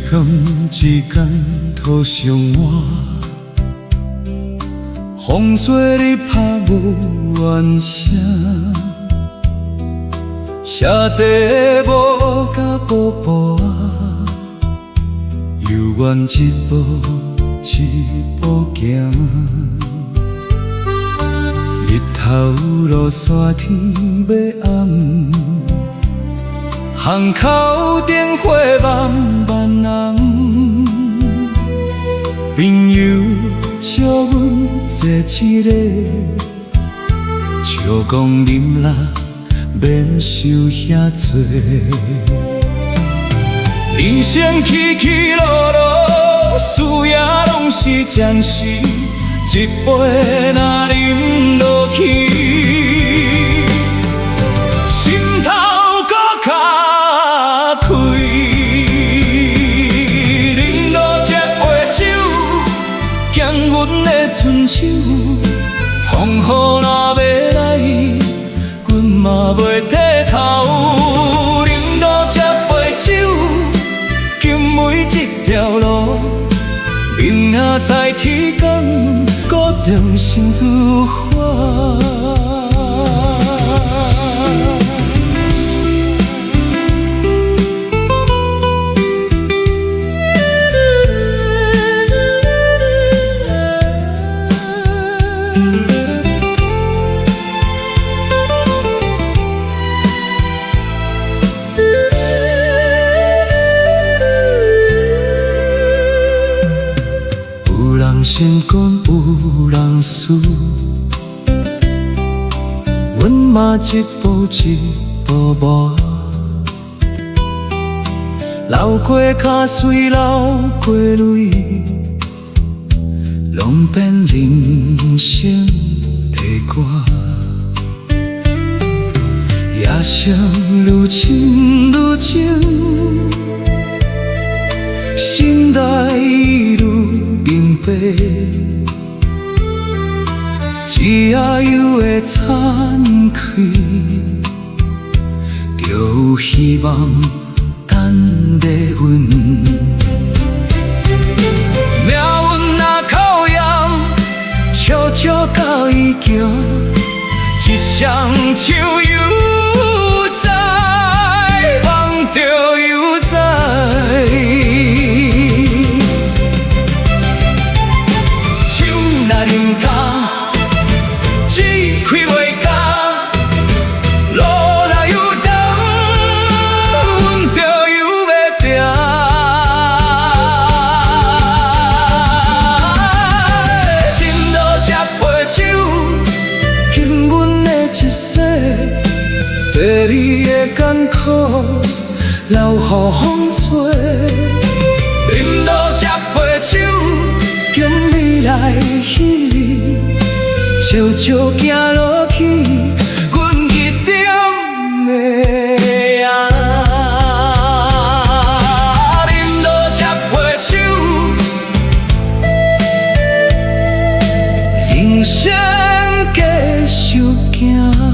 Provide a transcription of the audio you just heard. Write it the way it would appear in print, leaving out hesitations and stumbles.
天一天土上我，风吹日拍无怨声，车底无甲步步啊，犹原一步一步行。日头落山天要暗，巷口灯火万万人，朋友笑阮坐一个，笑讲饮啦免想遐多。人生起起落落，事也拢是暂时，一杯若饮落去，心头搁较开。饮落这杯酒，咸阮的春秋。风雨若要来，阮嘛袂低头。饮落这杯酒，今每一条路，明仔载天光，固定心自发。有人先讲，有人输，阮嘛一步一步迈，流过脚水，流过泪，拢变人生的歌。夜色愈深愈深，心内愈明白，只要有会惭愧，就有希望等在阮。命运若考验，笑笑到伊行，一双手犹在，放着犹在。地理的艰苦，留予风吹。饮落这杯酒，敬未来的喜日，笑笑行落去，阮一点会赢。饮落这杯酒，人生继续行。